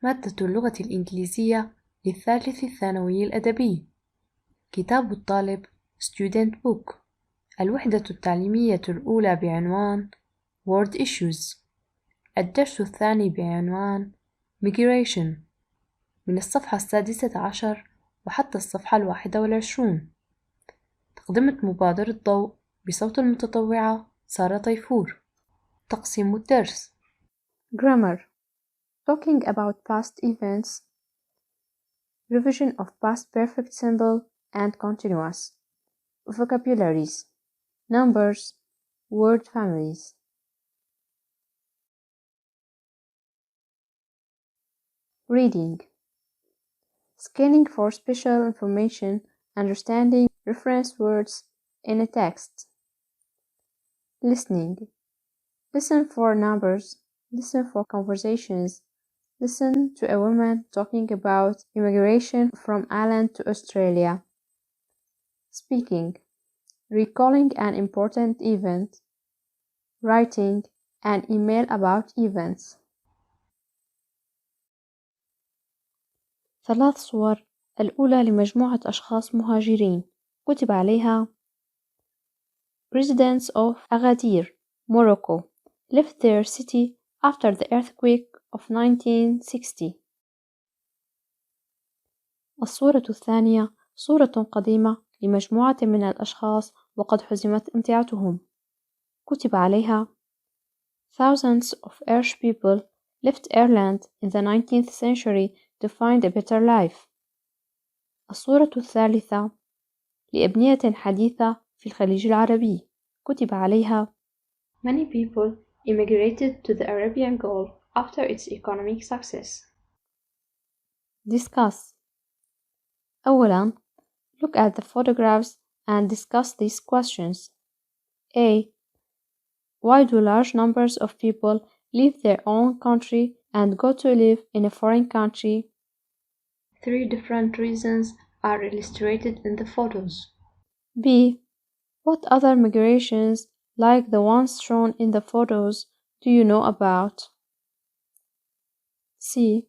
مادة اللغة الإنكليزية للثالث الثانوي الأدبي. كتاب الطالب Student Book. الوحدة التعليمية الأولى بعنوان Word Issues. الدرس الثاني بعنوان Migration، من الصفحة 16 وحتى الصفحة 21. تقدمت مبادرة ضوء بصوت المتطوعة سارة طيفور. تقسيم الدرس: Grammar. Talking about past events. Revision of past perfect simple and continuous. Vocabularies. Numbers. Word families. Reading. Scanning for special information, understanding reference words in a text. Listening. Listen for numbers. Listen for conversations. Listen to a woman talking about immigration from Ireland to Australia. Speaking. Recalling an important event. Writing an email about events. 3 صور. الأولى لمجموعة أشخاص مهاجرين، كتب عليها Residents of Agadir, Morocco, left their city after the earthquake of 1960. الصورة الثانية صورة قديمة لمجموعة من الأشخاص وقد حزمت أمتعتهم، كتب عليها Thousands of Irish people left Ireland in the 19th century to find a better life. الصورة الثالثة لأبنية حديثة في الخليج العربي، كتب عليها Many people immigrated to the Arabian Gulf after its economic success. Discuss. أولاً, look at the photographs and discuss these questions. A. Why do large numbers of people leave their own country and go to live in a foreign country? 3 different reasons are illustrated in the photos. B. What other migrations, like the ones shown in the photos, do you know about? C.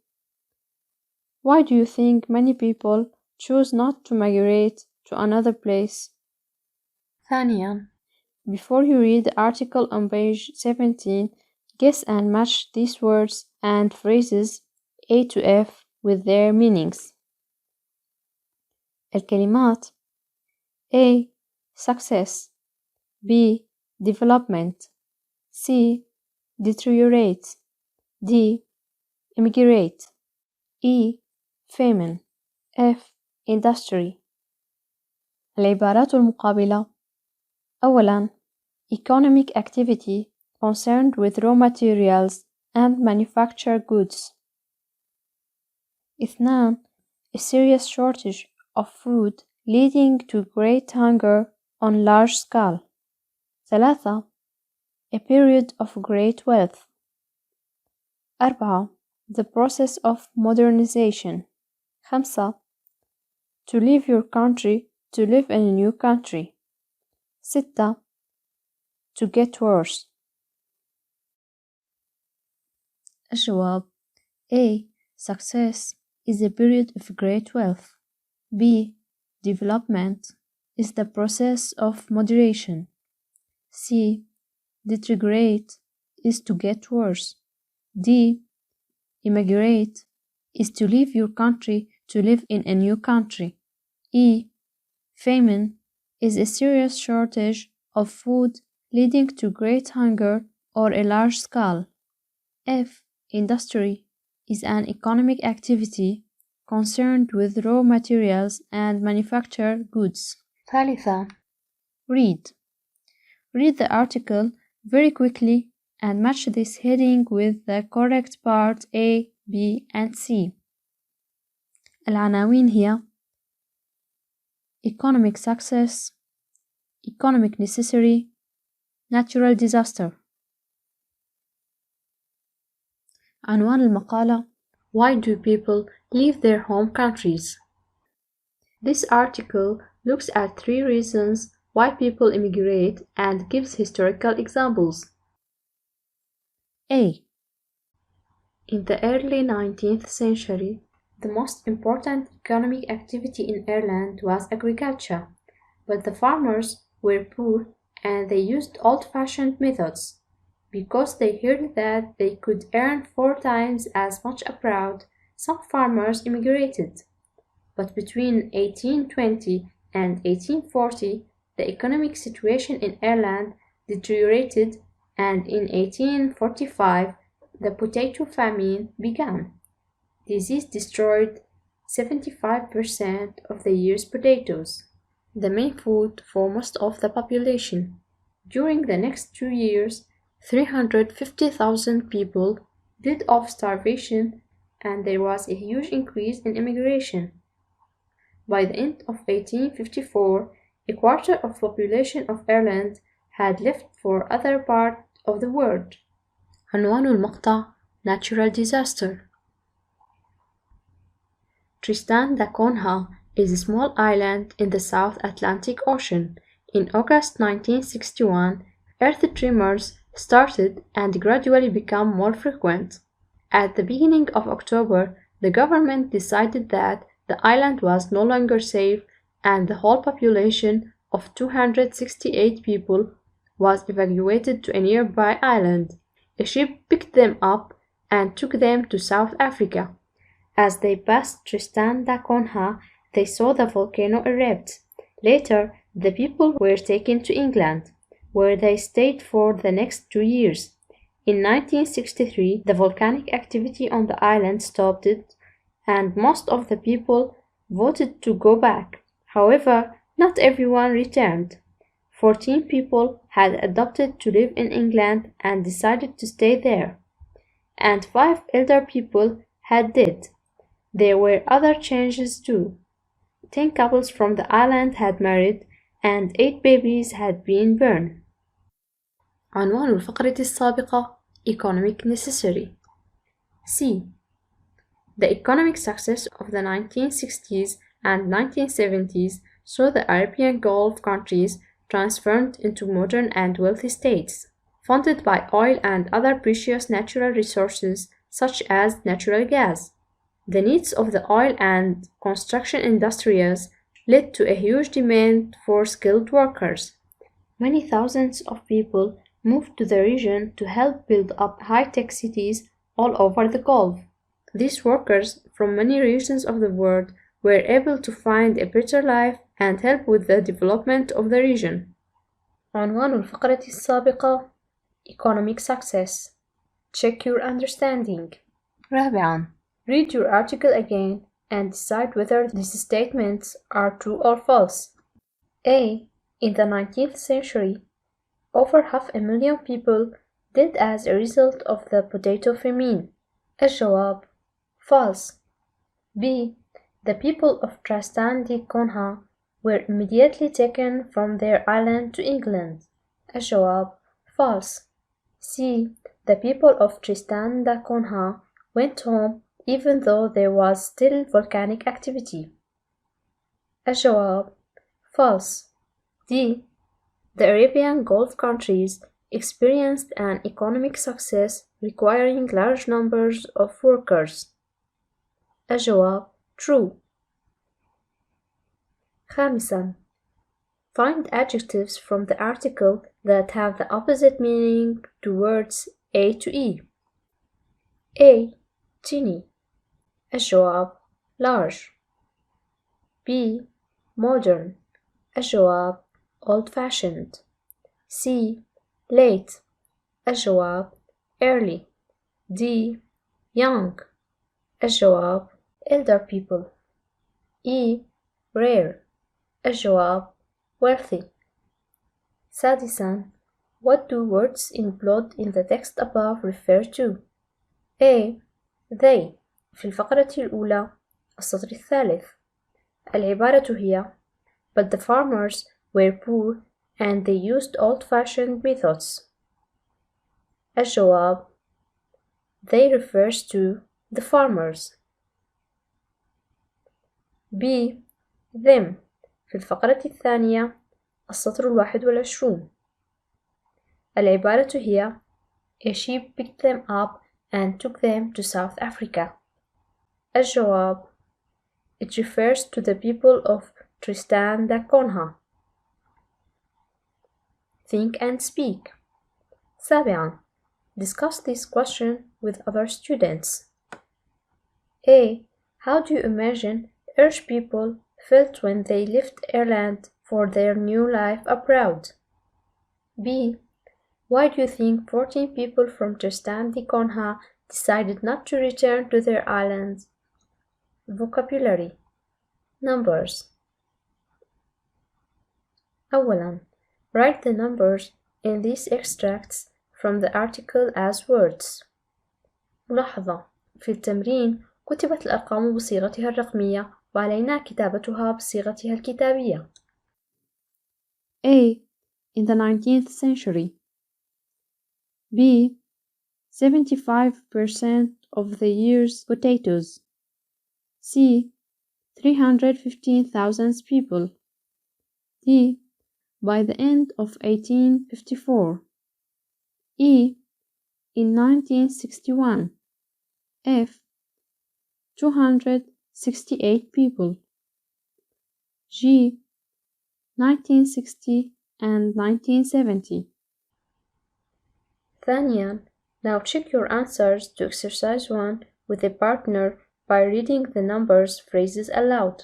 Why do you think many people choose not to migrate to another place? ثانياً، Before you read the article on page 17, guess and match these words and phrases A to F with their meanings. الكلمات: A. Success. B. Development. C. Deteriorate. D. Immigrate. E. Famine. F. Industry. العبارات المقابلة: أولاً, economic activity concerned with raw materials and manufactured goods. 2. A serious shortage of food leading to great hunger on large scale. 3. A period of great wealth. 4. The process of modernization. 5. To leave your country to live in a new country. 6. To get worse. الجواب: A. Success is a period of great wealth. B. Development is the process of moderation. C. Deteriorate is to get worse. D. Immigrate is to leave your country to live in a new country. E. Famine is a serious shortage of food leading to great hunger or a large scale. F. Industry is an economic activity concerned with raw materials and manufactured goods. ثالثاً، Read. Read the article very quickly and match this heading with the correct part A, B, and C. العناوين هي Economic Success, Economic Necessity, Natural Disaster. عنوان المقالة: Why do people leave their home countries? This article looks at 3 reasons why people immigrate and gives historical examples. A. In the early 19th century, the most important economic activity in Ireland was agriculture, but the farmers were poor and they used old-fashioned methods. Because they heard that they could earn 4 times as much abroad, some farmers immigrated. But between 1820 and 1840, the economic situation in Ireland deteriorated, and in 1845, the potato famine began. Disease destroyed 75% of the year's potatoes, the main food for most of the population. During the next 2 years, 350,000 people died of starvation, and there was a huge increase in immigration. By the end of 1854, a quarter of the population of Ireland had left for other parts of the world. عنوان المقطع Natural Disaster. Tristan da Cunha is a small island in the South Atlantic Ocean. In August 1961, earth tremors started and gradually became more frequent. At the beginning of October, the government decided that the island was no longer safe and the whole population of 268 people was evacuated to a nearby island. A ship picked them up and took them to South Africa. As they passed Tristan da Cunha, they saw the volcano erupt. Later, the people were taken to England, where they stayed for the next 2 years. In 1963, the volcanic activity on the island stopped, and most of the people voted to go back. However, not everyone returned. 14 people had adopted to live in England and decided to stay there, and 5 elder people had died. There were other changes too. 10 couples from the island had married, and 8 babies had been born. عنوان الفقرة السابقة Economic Necessary. C. The economic success of the 1960s and 1970s saw the Arabian Gulf countries transformed into modern and wealthy states, funded by oil and other precious natural resources such as natural gas. The needs of the oil and construction industries led to a huge demand for skilled workers. Many thousands of people moved to the region to help build up high-tech cities all over the Gulf. These workers from many regions of the world were able to find a better life and help with the development of the region. عنوان الفقرة السابقة Economic Success. Check your understanding. رابعاً, read your article again and decide whether these statements are true or false. A. In the 19th century, over 500,000 people died as a result of the potato famine. الجواب false. B. The people of Tristan da Cunha were immediately taken from their island to England. الجواب false. C. The people of Tristan da Cunha went home even though there was still volcanic activity. الجواب false. D. The Arabian Gulf countries experienced an economic success requiring large numbers of workers. الجواب true. خامساً, find adjectives from the article that have the opposite meaning to words A to E. A. Tiny. الجواب large. B. Modern. الجواب old-fashioned. C. Late. الجواب early. D. Young. الجواب elder people. E. Rare. الجواب wealthy. سادساً, what do words employed in the text above refer to? A. They. في الفقرة الأولى السطر الثالث. العبارة هي But the farmers were poor and they used old-fashioned methods. الجواب They refers to the farmers. B. Them. في الفقرة الثانية السطر 21. العبارة هي A sheep picked them up and took them to South Africa. الجواب: It refers to the people of Tristan da Cunha. Think and speak. 7. Discuss this question with other students. A. How do you imagine Irish people felt when they left Ireland for their new life abroad? B. Why do you think 14 people from Tristan da Cunha decided not to return to their islands? Vocabulary. Numbers. أولاً, write the numbers in these extracts from the article as words. ملاحظة: في التمرين كتبت الأرقام بصيغتها الرقمية وعلينا كتابتها بصيغتها الكتابية. A. In the 19th century. B. 75% of the year's potatoes. C. 315,000 people. D. By the end of 1854. E. In 1961. F. 268 people. G. 1960 and 1970. ثانياً, now check your answers to exercise 1 with a partner by reading the numbers phrases aloud.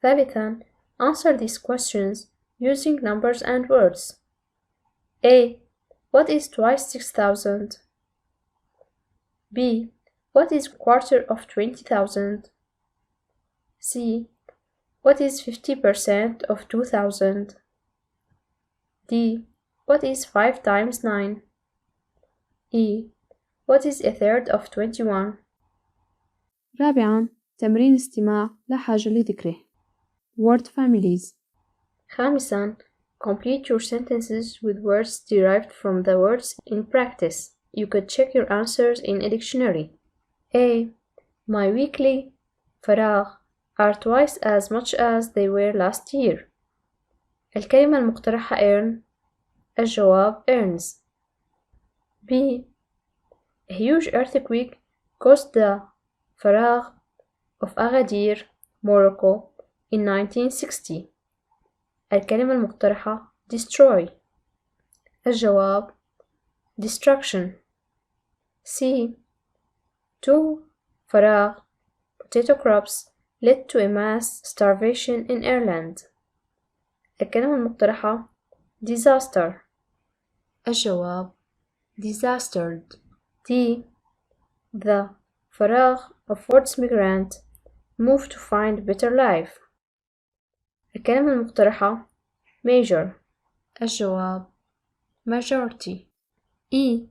ثالثاً, answer these questions using numbers and words. A. What is twice 6,000? B. What is quarter of 20,000? C. What is 50% of 2,000? D. What is 5 times 9? E. What is a third of 21? رابعاً، تمرين استماع لا حاجة لذكره. Word families. خامساً, complete your sentences with words derived from the words in practice. You could check your answers in a dictionary. A. My weekly فراغ are twice as much as they were last year. الكلمة المقترحة earn. الجواب earns. B. A huge earthquake caused the فراغ of Agadir, Morocco in 1960. الكلمة المقترحة destroy. الجواب destruction. C. 2. فراغ potato crops led to a mass starvation in Ireland. الكلمة المقترحة disaster. الجواب disastered. D. The فراغ affords migrant move to find better life. الكلمة المقترحة major. الجواب majority. E.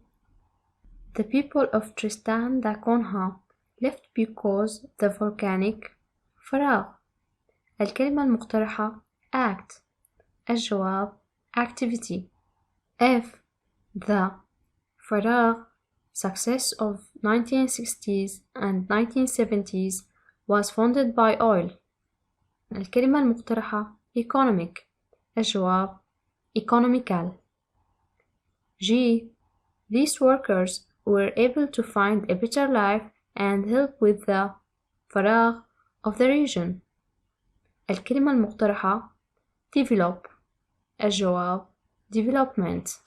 The people of Tristan da Cunha left because the volcanic فراغ. الكلمة المقترحة act. الجواب activity. F. The فراغ success of 1960s and 1970s was funded by oil. الكلمة المقترحة economic. الجواب economical. G. These workers were able to find a better life and help with the فراغ of the region. الكلمة المقترحة develop. الجواب development.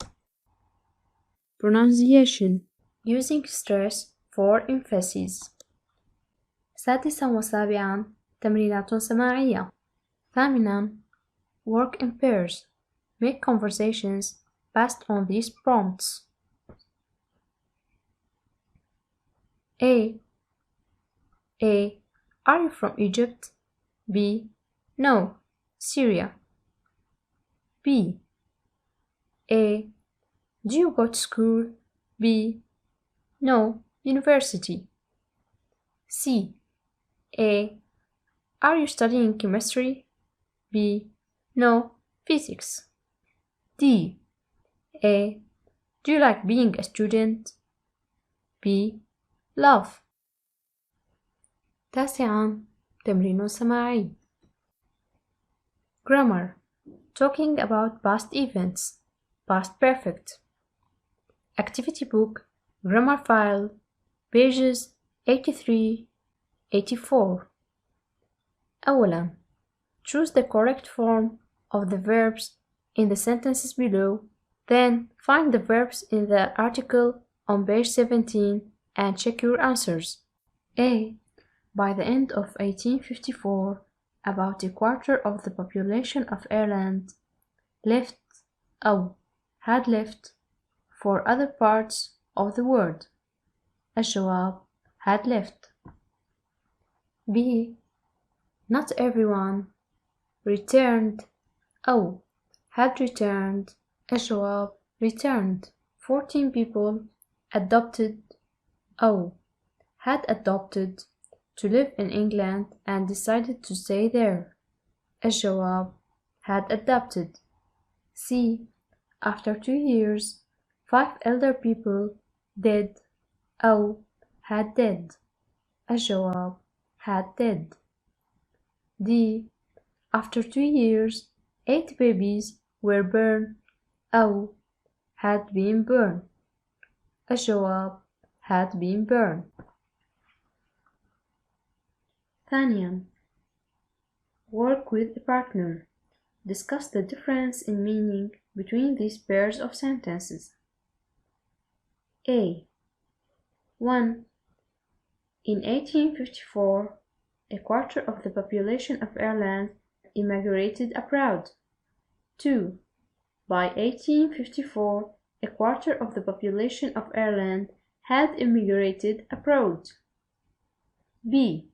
Pronunciation. Using stress for emphasis. سادساً وسابعاً تمرينات سماعية. ثامناً work in pairs. Make conversations based on these prompts. A. Are you from Egypt? B. No, Syria. B. A. Do you go to school? B. No, university. C. A. Are you studying chemistry? B. No, physics. D. A. Do you like being a student? B. Love. تاسعاً تمرين سماعي. Grammar. Talking about past events. Past perfect. Activity book Grammar file, pages 83-84. أولاً, choose the correct form of the verbs in the sentences below, then find the verbs in the article on page 17 and check your answers. A. By the end of 1854, about a quarter of the population of Ireland left أو had left for other parts of the world. الجواب had left. B. Not everyone returned أو had returned. الجواب returned. 14 people adopted أو had adopted to live in England and decided to stay there. الجواب had adopted. C. After 2 years, 5 elder people did أو had died. الجواب had died. D. After 2 years, 8 babies were born أو had been born. الجواب had been born. ثانياً, work with a partner. Discuss the difference in meaning between these pairs of sentences. A. 1. In 1854, a quarter of the population of Ireland immigrated abroad. 2. By 1854, a quarter of the population of Ireland had immigrated abroad. B.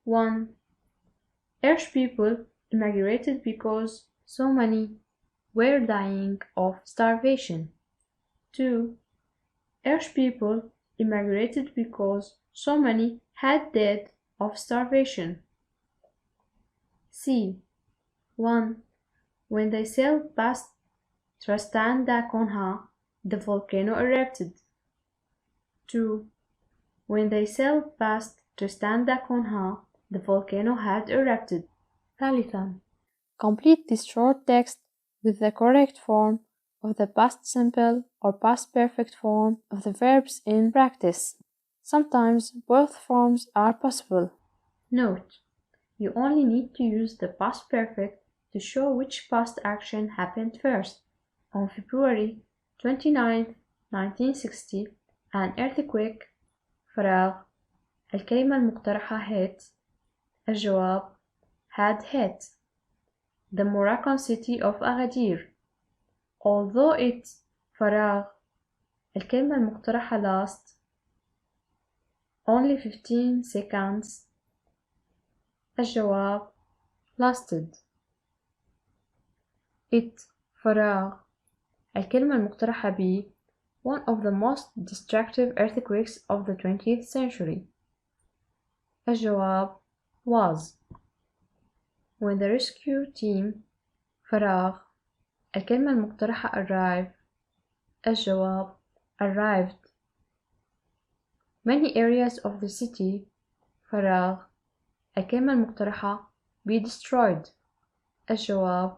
1. Irish people immigrated because so many were dying of starvation. 2. Irish people immigrated because so many had died of starvation. C. 1. When they sailed past Tristan da Cunha, the volcano erupted. 2. When they sailed past Tristan da Cunha, the volcano had erupted. ثالثاً, Complete this short text with the correct form of the past simple or past perfect form of the verbs in practice. Sometimes both forms are possible. Note: you only need to use the past perfect to show which past action happened first. On February 29, 1960, an earthquake فراغ الكلمة المقترحة hit. الجواب had hit the Moroccan city of Agadir. Although it فراغ الكلمة المقترحة last only 15 seconds. الجواب lasted. It فراغ الكلمة المقترحة ب one of the most destructive earthquakes of the 20th century. الجواب was. When the rescue team فراغ الكلمة المقترحة arrive. الجواب arrived. Many areas of the city فراغ الكلمة المقترحة be destroyed. الجواب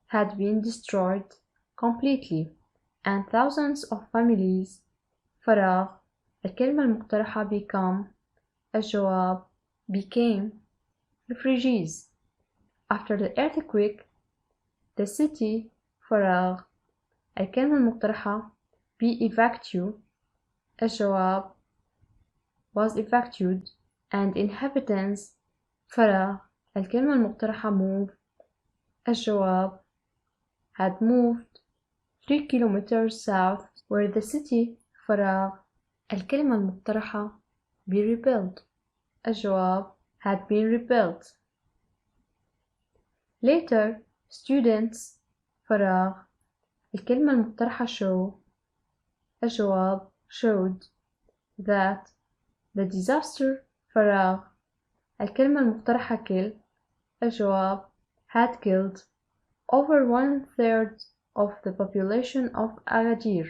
had been destroyed completely, and thousands of families فراغ الكلمة المقترحة become. الجواب became refugees. After the earthquake, the city فراغ الكلمة المقترحة be evacuated. الجواب was evacuated, and inhabitants فراغ الكلمة المقترحة move. الجواب had moved 3 kilometers south, where the city فراغ الكلمة المقترحة be rebuilt. الجواب had been rebuilt. Later, students فراغ الكلمة المقترحة show. الجواب showed that the disaster فراغ الكلمة المقترحة kill. الجواب had killed over 1/3 of the population of Agadir,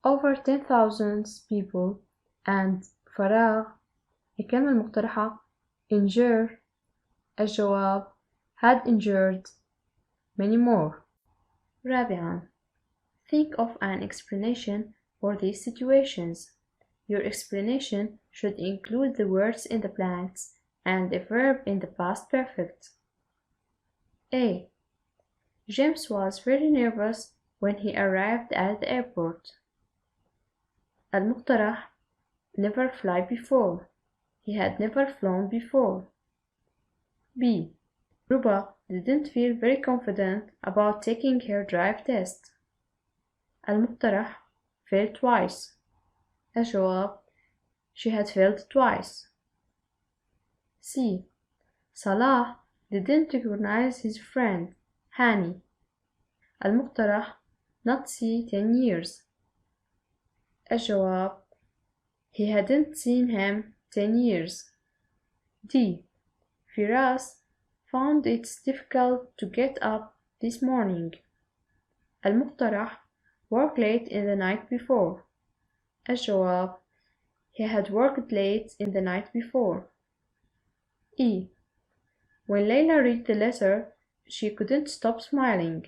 over 10,000 people, and فراغ الكلمة المقترحة injure. الجواب had injured many more. رابعاً, think of an explanation for these situations. Your explanation should include the words in the blanks and a verb in the past perfect. A. James was very nervous when he arrived at the airport. المقترح never fly before. He had never flown before. B. Ruba didn't feel very confident about taking her drive test. المقترح failed twice. الجواب she had failed twice. C. Salah didn't recognize his friend Hani. المقترح not see 10 years. الجواب he hadn't seen him 10 years. D. Firas found it difficult to get up this morning. المقترح worked late in the night before. الجواب he had worked late in the night before. E. When Layla read the letter, she couldn't stop smiling.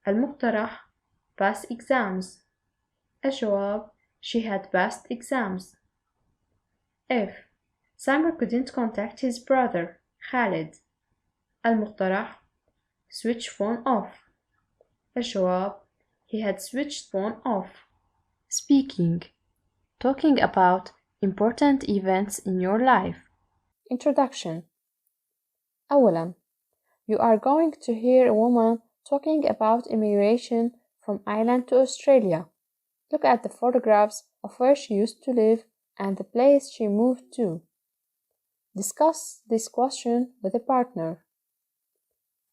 المقترح pass exams. الجواب she had passed exams. F. Samir couldn't contact his brother Khalid. المقترح switch phone off. الجواب he had switched phone off. Speaking. Talking about important events in your life. Introduction. أولاً, you are going to hear a woman talking about immigration from Ireland to Australia. Look at the photographs of where she used to live and the place she moved to. Discuss this question with a partner.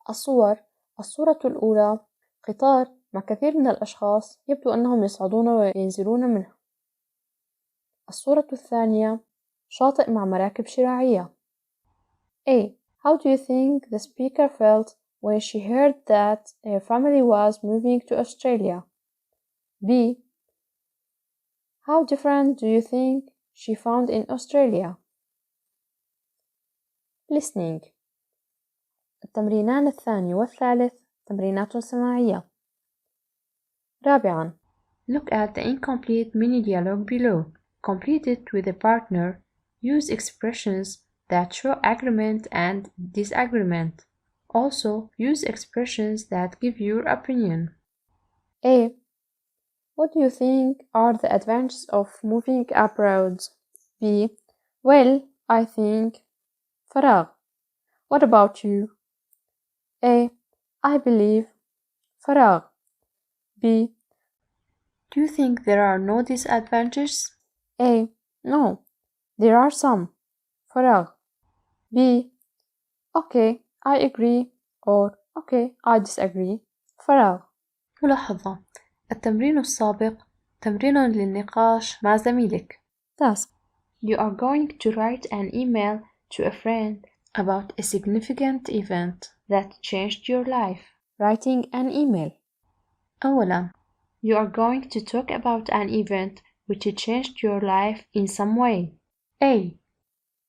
الصورة الأولى قطار مع كثير من الأشخاص يبدو أنهم يصعدون وينزلون منه. الصورة الثانية شاطئ مع مراكب شراعية. A. How do you think the speaker felt when she heard that her family was moving to Australia? B. How different do you think she found in Australia? Listening. التمرينان الثاني والثالث تمرينات سماعية. رابعاً, Look at the incomplete mini dialogue below. Complete it with a partner. Use expressions that show agreement and disagreement. Also, use expressions that give your opinion. A. What do you think are the advantages of moving abroad? B. Well, I think فراغ. What about you? A. I believe فراغ. B. Do you think there are no disadvantages? A. No, there are some فراغ. B. Okay, I agree or okay, I disagree فراغ. ملاحظة: التمرين السابق تمرين للنقاش مع زميلك. Task. You are going to write an email to a friend about a significant event that changed your life. Writing an email. أولاً, you are going to talk about an event which changed your life in some way. A.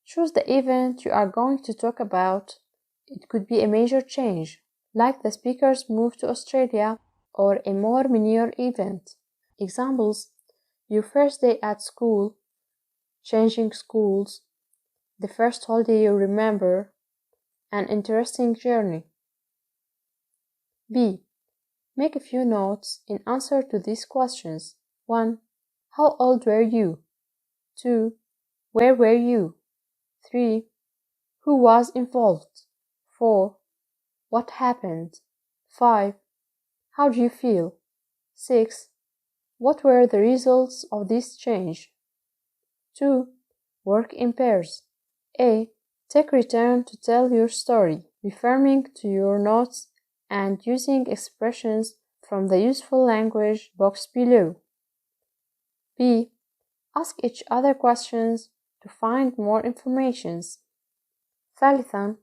Choose the event you are going to talk about. It could be a major change, like the speaker's move to Australia, or a more minor event. Examples: your first day at school, changing schools, the first holiday you remember, an interesting journey. B. Make a few notes in answer to these questions. 1. How old were you? 2. Where were you? 3. Who was involved? 4. What happened? 5. How do you feel? 6. What were the results of this change? 2. Work in pairs. A. Take your turn to tell your story, referring to your notes and using expressions from the useful language box below. B. Ask each other questions to find more information. ثالثاً,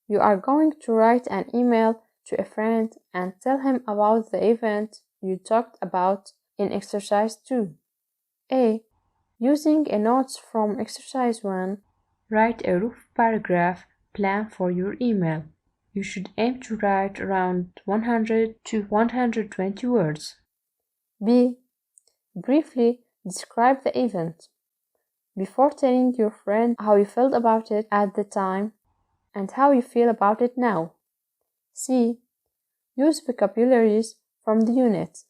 you are going to write an email to a friend and tell him about the event you talked about in exercise 2. A. Using a notes from exercise 1, write a rough paragraph plan for your email. You should aim to write around 100 to 120 words. B. Briefly describe the event before telling your friend how you felt about it at the time and how you feel about it now. C. Use vocabularies from the unit.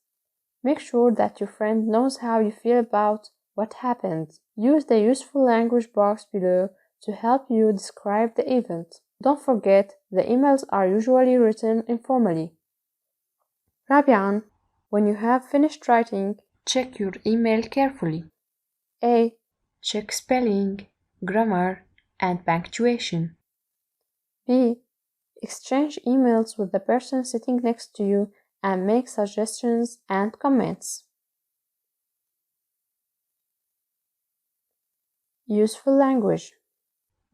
Make sure that your friend knows how you feel about what happened. Use the useful language box below to help you describe the event. Don't forget, the emails are usually written informally. رابعاً, when you have finished writing, check your email carefully. A. Check spelling, grammar, and punctuation. B. Exchange emails with the person sitting next to you and make suggestions and comments. Useful language.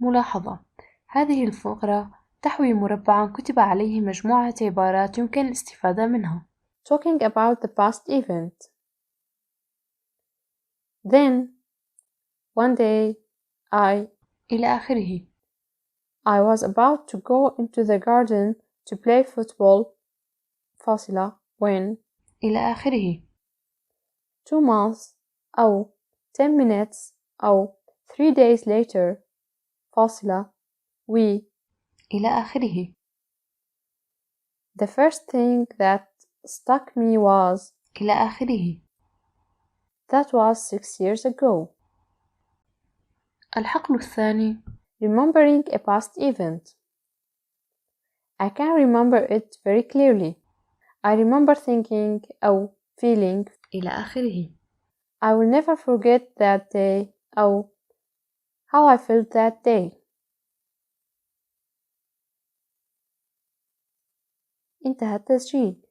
ملاحظة: هذه الفقرة تحوي مربعاً كتب عليه مجموعة عبارات يمكن الاستفادة منها. Talking about the past event. Then, one day, إلى آخره. I was about to go into the garden to play football when إلى آخره. 2 months أو 10 minutes أو 3 days later we إلى آخره. The first thing that struck me was إلى آخره. That was 6 years ago. الحقل الثاني. Remembering a past event. I can remember it very clearly. I remember thinking أو feeling إلى آخره. I will never forget that day أو how I felt that day. انتهى التسجيل.